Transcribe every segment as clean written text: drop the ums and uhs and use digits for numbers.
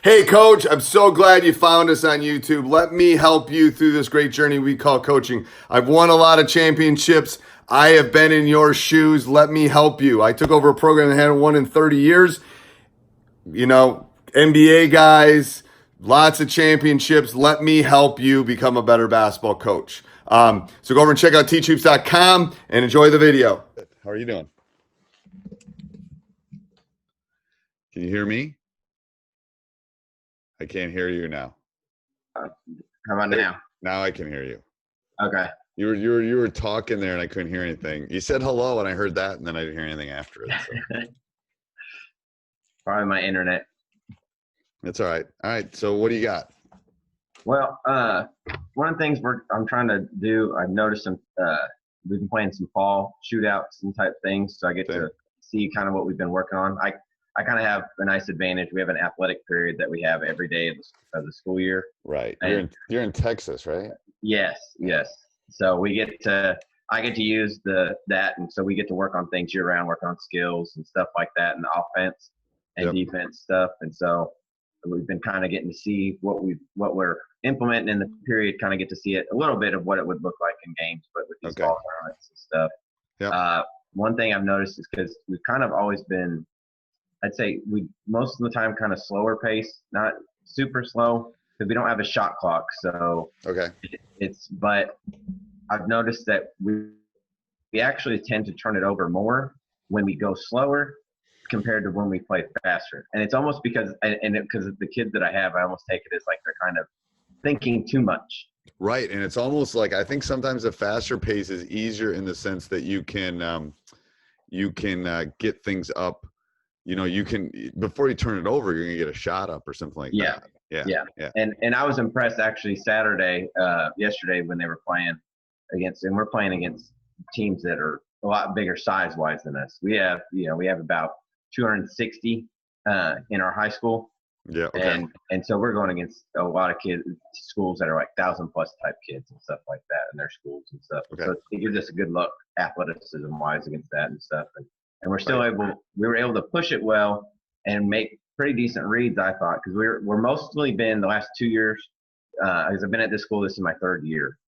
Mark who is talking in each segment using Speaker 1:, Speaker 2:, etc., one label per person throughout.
Speaker 1: Hey, Coach, I'm so glad you found us on YouTube. Let me help you through this great journey we call coaching. I've won a lot of championships. I have been in your shoes. Let me help you. I took over a program that hadn't won in 30 years. NBA guys, lots of championships. Let me help you become a better basketball coach. So go over and check out TeachHoops.com and enjoy the video. How are you doing? Can you hear me? I can't hear you now.
Speaker 2: How about now?
Speaker 1: Now I can hear you.
Speaker 2: Okay.
Speaker 1: You were talking there and I couldn't hear anything. You said hello and I heard that and then I didn't hear anything after it. So.
Speaker 2: Probably my internet.
Speaker 1: That's all right. All right. So what do you got?
Speaker 2: Well, one of the things I'm trying to do, I've noticed we've been playing some fall shootouts and type things, so I get to see kind of what we've been working on. I kind of have a nice advantage. We have an athletic period that we have every day of the school year.
Speaker 1: Right. You're in Texas, right?
Speaker 2: Yes. So I get to use that, and so we get to work on things year round, work on skills and stuff like that, and offense and defense stuff. And so we've been kind of getting to see what we're implementing in the period. Kind of get to see it a little bit of what it would look like in games, but with these fall tournaments and stuff.
Speaker 1: Yeah.
Speaker 2: One thing I've noticed is because we've kind of always been, I'd say we most of the time kind of slower pace, not super slow because we don't have a shot clock. So but I've noticed that we actually tend to turn it over more when we go slower compared to when we play faster. And it's almost because of the kids that I have, I almost take it as like they're kind of thinking too much.
Speaker 1: Right. And it's almost like I think sometimes a faster pace is easier in the sense that you can get things up. You can, before you turn it over, you're going to get a shot up or something like that. Yeah.
Speaker 2: And I was impressed actually yesterday when they were playing and we're playing against teams that are a lot bigger size wise than us. We have about 260 in our high school.
Speaker 1: Yeah. Okay.
Speaker 2: And so we're going against a lot of schools that are like 1,000+ type kids and stuff like that in their schools and stuff. Okay. So it gives us a good look athleticism wise against that and stuff. And we're still we were able to push it well and make pretty decent reads, I thought, because we're mostly been the last 2 years, because I've been at this school, this is my third year.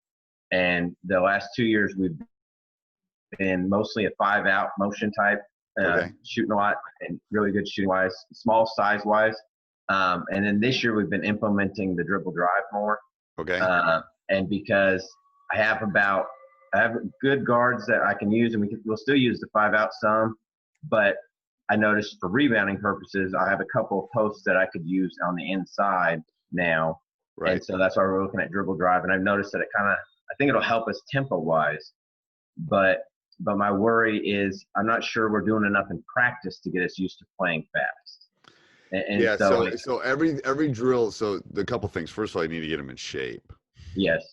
Speaker 2: And the last 2 years we've been mostly a 5-out motion type, shooting a lot and really good shooting wise, small size wise. And then this year we've been implementing the dribble drive more.
Speaker 1: Okay.
Speaker 2: And because I have good guards that I can use, and we'll still use the 5-out some, but I noticed for rebounding purposes, I have a couple of posts that I could use on the inside now. Right. And so that's why we're looking at dribble drive. And I've noticed that I think it'll help us tempo wise, but my worry is I'm not sure we're doing enough in practice to get us used to playing fast.
Speaker 1: So every drill. So the couple things. First of all, you need to get them in shape.
Speaker 2: Yes.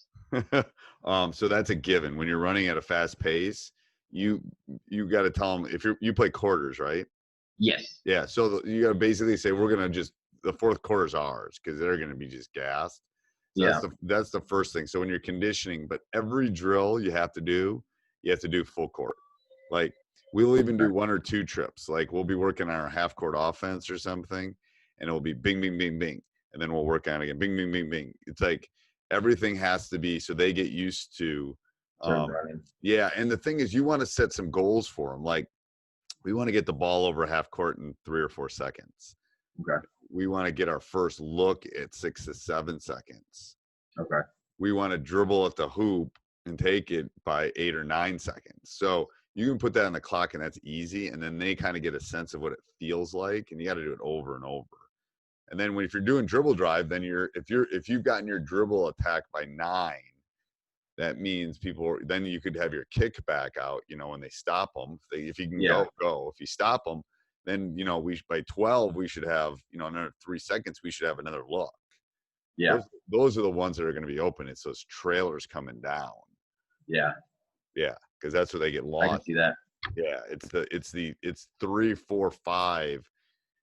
Speaker 1: So that's a given. When you're running at a fast pace, you got to tell them if you play quarters, right?
Speaker 2: Yes.
Speaker 1: Yeah. So you got to basically say we're gonna the fourth quarter's ours because they're gonna be just gassed. So that's the first thing. So when you're conditioning, but every drill you have to do full court. Like we'll even do 1 or 2 trips. Like we'll be working on our half court offense or something, and it'll be bing, bing, bing, bing, and then we'll work on it again, bing, bing, bing, bing. It's like everything has to be so they get used to. Yeah, and the thing is, you want to set some goals for them. Like we want to get the ball over half court in 3 or 4 seconds.
Speaker 2: Okay.
Speaker 1: We want to get our first look at 6 to 7 seconds.
Speaker 2: Okay.
Speaker 1: We want to dribble at the hoop and take it by 8 or 9 seconds. So you can put that on the clock and that's easy. And then they kind of get a sense of what it feels like. And you got to do it over and over. And then if you're doing dribble drive, then if you've gotten your dribble attack by 9, that means then you could have your kickback out, when they stop them. If you can go. If you stop them, then, by 12, we should have, another 3 seconds, we should have another look.
Speaker 2: Yeah.
Speaker 1: Those are the ones that are going to be open. It's those trailers coming down.
Speaker 2: Yeah.
Speaker 1: Yeah. Because that's where they get lost.
Speaker 2: I can see that.
Speaker 1: Yeah. It's 3, 4, 5.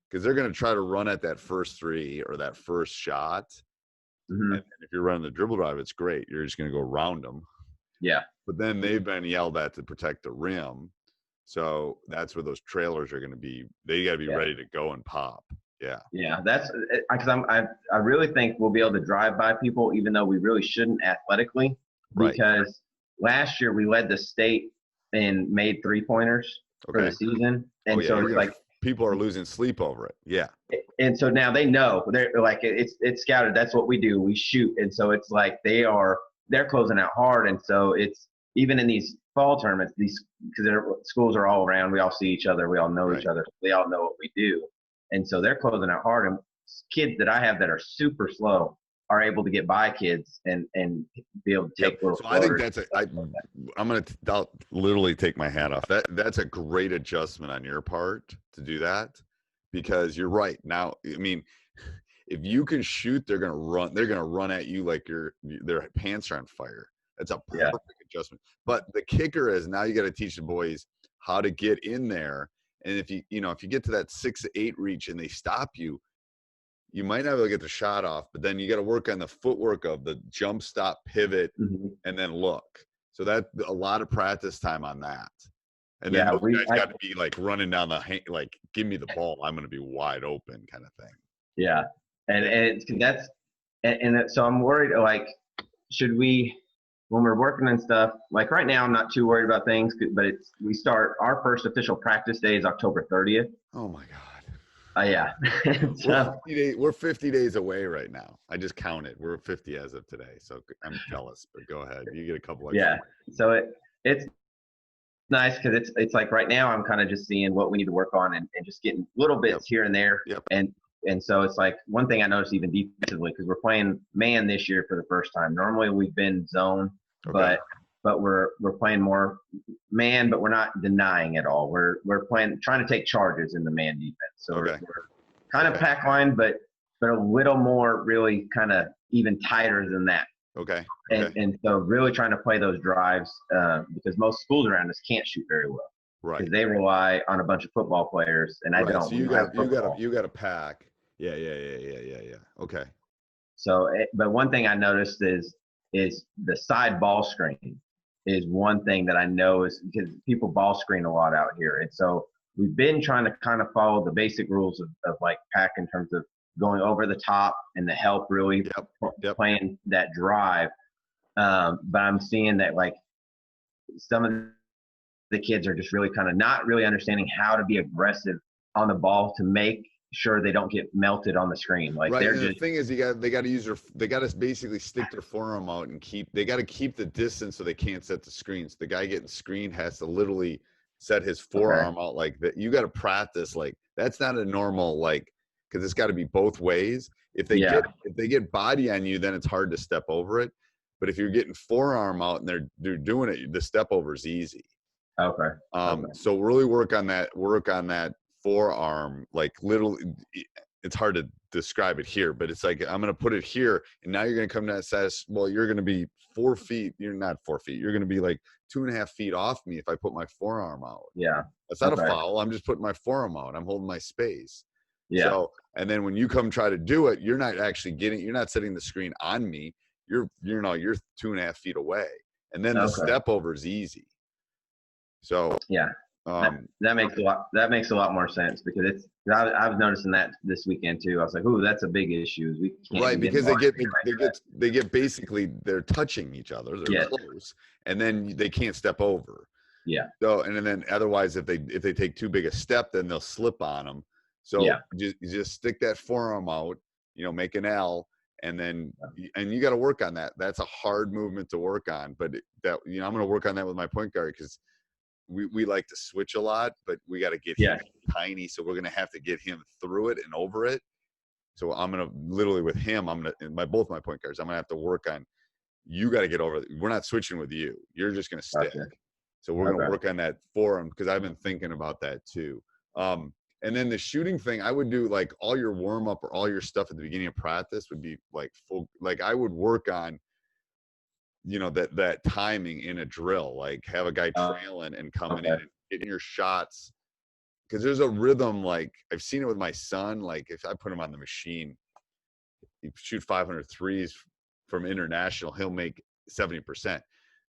Speaker 1: Because they're going to try to run at that first 3 or that first shot. Mm-hmm. And if you're running the dribble drive, it's great. You're just going to go around them.
Speaker 2: Yeah.
Speaker 1: But then they've been yelled at to protect the rim. So that's where those trailers are going to be. They got to be ready to go and pop.
Speaker 2: Yeah, that's because I really think we'll be able to drive by people, even though we really shouldn't athletically, because last year we led the state and made 3-pointers for the season, and so it's like
Speaker 1: people are losing sleep over it. Yeah,
Speaker 2: and so now they know they're like it's scouted. That's what we do. We shoot, and so it's like they're closing out hard, and so it's even in these fall tournaments, because schools are all around, we all see each other, we all know each other, they all know what we do. And so they're closing out hard. And kids that I have that are super slow are able to get by kids and be able to take little
Speaker 1: So I think I'm going to literally take my hat off. That's a great adjustment on your part to do that, because you're right. Now, I mean, if you can shoot, they're going to run. They're going to run at you like their pants are on fire. That's a perfect adjustment. But the kicker is now you got to teach the boys how to get in there. And if you get to that 6-8 reach and they stop you, you might not be able to get the shot off, but then you got to work on the footwork of the jump, stop, pivot, and then look. So that's a lot of practice time on that. And then those guys got to be like running down like, give me the ball, I'm going to be wide open kind of thing.
Speaker 2: Yeah. So I'm worried, like, should we, when we're working on stuff, like right now, I'm not too worried about things, but we start our first official practice day is October 30th.
Speaker 1: Oh my God.
Speaker 2: Yeah.
Speaker 1: So, we're 50 days away right now. I just counted. We're 50 as of today. So I'm jealous, but go ahead. You get a couple extra.
Speaker 2: Yeah. So it's nice because it's like right now I'm kind of just seeing what we need to work on and just getting little bits here and there. And so it's like one thing I noticed even defensively, because we're playing man this year for the first time. Normally we've been zone, but we're playing more man, but we're not denying at all. We're trying to take charges in the man defense. So we're kind of pack line, but a little more really kind of even tighter than that. And so really trying to play those drives because most schools around us can't shoot very well. Right. Because they rely on a bunch of football players, and I don't.
Speaker 1: So you got to pack. Yeah. Okay.
Speaker 2: So, but one thing I noticed is the side ball screen is one thing that I know is because people ball screen a lot out here. And so we've been trying to kind of follow the basic rules of like pack in terms of going over the top and the help really playing that drive. But I'm seeing that like some of the kids are just really kind of not really understanding how to be aggressive on the ball to make sure they don't get melted on the screen. Like
Speaker 1: the thing is, they got to basically stick their forearm out and they got to keep the distance so they can't set the screen. So the guy getting screened has to literally set his forearm out like that. You got to practice like that's not a normal because it's got to be both ways. If they get body on you, then it's hard to step over it. But if you're getting forearm out and they're doing it, the step over is easy. So really work on that forearm, like literally it's hard to describe it here, but it's like I'm going to put it here and now you're going to come to that size. Well, you're going to be 4 feet. You're not 4 feet. You're going to be like 2.5 feet off me if I put my forearm out. That's not a foul. I'm just putting my forearm out. I'm holding my space. So, and then when you come try to do it, you're not actually you're not setting the screen on me. You're 2.5 feet away. And then the step over is easy. So
Speaker 2: that makes a lot more sense because I was noticing that this weekend too. I was like, "Ooh, that's a big issue." We can't
Speaker 1: because they get basically they're touching each other, they're close, and then they can't step over. So and then otherwise, if they take too big a step, then they'll slip on them. So just stick that forearm out, make an L. And then, and you got to work on that. That's a hard movement to work on, but I'm going to work on that with my point guard because we like to switch a lot, but we got to get him tiny. So we're going to have to get him through it and over it. So I'm going to literally with him, both my point guards, I'm going to have to work on, you got to get over it. We're not switching with you. You're just going to stick. So we're going to work on that for him because I've been thinking about that too. And then the shooting thing, I would do like all your warm up or all your stuff at the beginning of practice would be like full. Like I would work on, that timing in a drill, like have a guy trailing and coming in and getting your shots. Cause there's a rhythm. Like I've seen it with my son. Like if I put him on the machine, he shoot 500 threes from international, he'll make 70%. But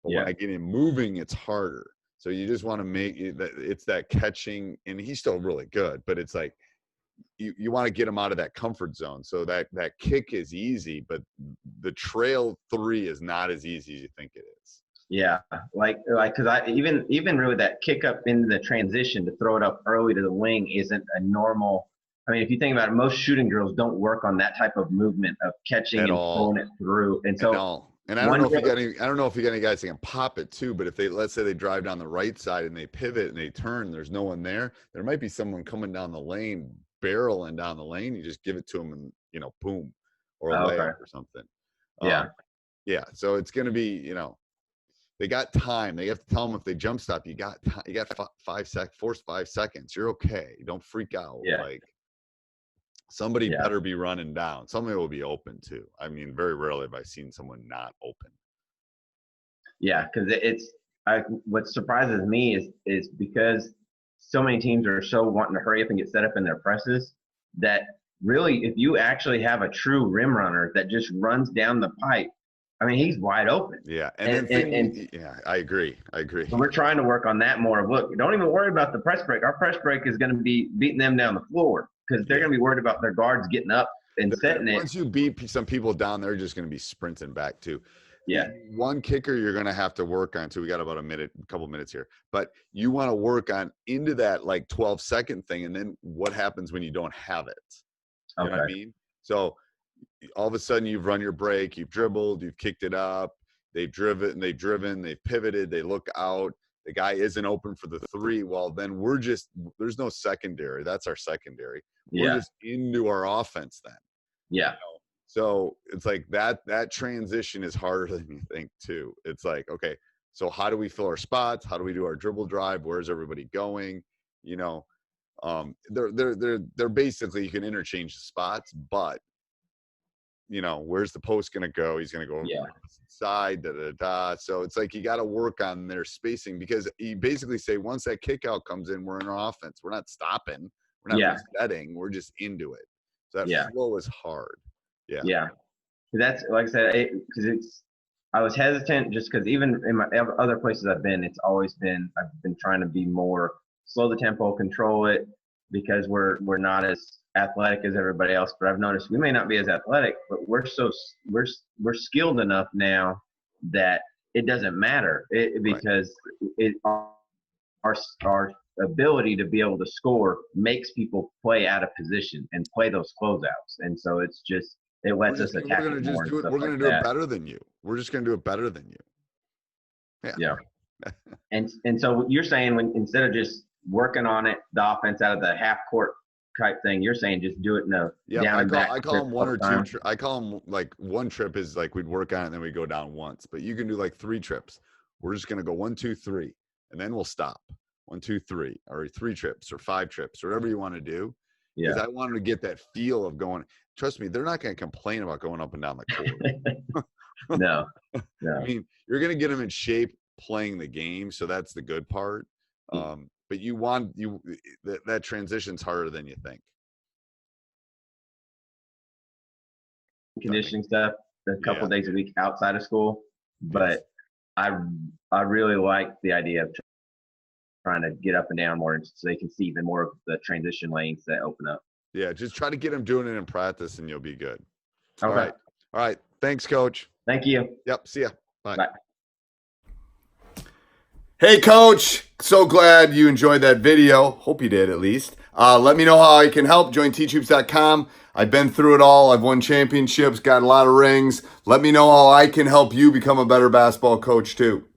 Speaker 1: when I get him moving, it's harder. So you just want to make it that it's that catching, and he's still really good, but it's like you want to get them out of that comfort zone. So that kick is easy, but the trail 3 is not as easy as you think it is.
Speaker 2: Yeah, like because I even really that kick up into the transition to throw it up early to the wing isn't a normal. I mean, if you think about it, most shooting drills don't work on that type of movement of catching and throwing it through. And so,
Speaker 1: and I don't know if you got any. I don't know if you got any guys that can pop it too. But if let's say they drive down the right side and they pivot and they turn, there's no one there. There might be someone coming down the lane, barreling down the lane. You just give it to them and boom, or a layup or something.
Speaker 2: Yeah.
Speaker 1: Yeah. So it's going to be they got time. They have to tell them if they jump stop, you got 5 seconds, force 5 seconds. You're okay. Don't freak out.
Speaker 2: Yeah.
Speaker 1: Like somebody better be running down. Somebody will be open too. I mean, very rarely have I seen someone not open.
Speaker 2: Yeah, because what surprises me is because so many teams are so wanting to hurry up and get set up in their presses that really, if you actually have a true rim runner that just runs down the pipe, I mean, he's wide open.
Speaker 1: Yeah, yeah, I agree.
Speaker 2: So we're trying to work on that more. Look, don't even worry about the press break. Our press break is going to be beating them down the floor because they're going to be worried about their guards getting up and setting it.
Speaker 1: Once you beat some people down, they're just going to be sprinting back too.
Speaker 2: Yeah.
Speaker 1: One kicker you're going to have to work on too. We got about a couple minutes here, but you want to work on into that like 12-second thing, and then what happens when you don't have it? You know what I mean? So all of a sudden you've run your break, you've dribbled, you've kicked it up, they've driven, they've pivoted, they look out, the guy isn't open for the 3. Well, then there's no secondary. That's our secondary. We're just into our offense then.
Speaker 2: Yeah.
Speaker 1: So it's like that transition is harder than you think too. It's like, okay, so how do we fill our spots? How do we do our dribble drive? Where's everybody going? They're basically, you can interchange the spots, but where's the post going to go? He's going to go over the side, So it's like you got to work on their spacing, because you basically say once that kick out comes in, we're in our offense. We're not stopping. We're not resetting. We're just into it. So that flow is hard. Yeah.
Speaker 2: Yeah. That's, like I said, I was hesitant just because even in my other places I've been, I've been trying to be more slow the tempo, control it, because we're not as athletic as everybody else. But I've noticed we may not be as athletic, but we're skilled enough now that it doesn't matter because our ability to be able to score makes people play out of position and play those closeouts. And so it lets us attack.
Speaker 1: We're going to do it better than you. We're just going to do it better than you.
Speaker 2: Yeah. And so you're saying, instead of just working on it, the offense out of the half court type thing, you're saying just do it in a down and back.
Speaker 1: I call them one or two. I call them like one trip is like we'd work on it and then we go down once. But you can do like 3 trips. We're just going to go 1, 2, 3, and then we'll stop. 1, 2, 3, or 3 trips or 5 trips, or whatever you want to do. Because I wanted to get that feel of going. Trust me, they're not going to complain about going up and down the court.
Speaker 2: No.
Speaker 1: I mean, you're going to get them in shape playing the game, so that's the good part. But that transition's harder than you think.
Speaker 2: Conditioning stuff a couple days a week outside of school, but I really like the idea of trying to get up and down more so they can see even more of the transition lanes that open up.
Speaker 1: Yeah, just try to get them doing it in practice and you'll be good.
Speaker 2: Okay.
Speaker 1: All right. Thanks, Coach.
Speaker 2: Thank you.
Speaker 1: Yep. See ya. Bye.
Speaker 2: Bye.
Speaker 1: Hey, Coach. So glad you enjoyed that video. Hope you did, at least. Let me know how I can help. Join TeachHoops.com. I've been through it all. I've won championships, got a lot of rings. Let me know how I can help you become a better basketball coach, too.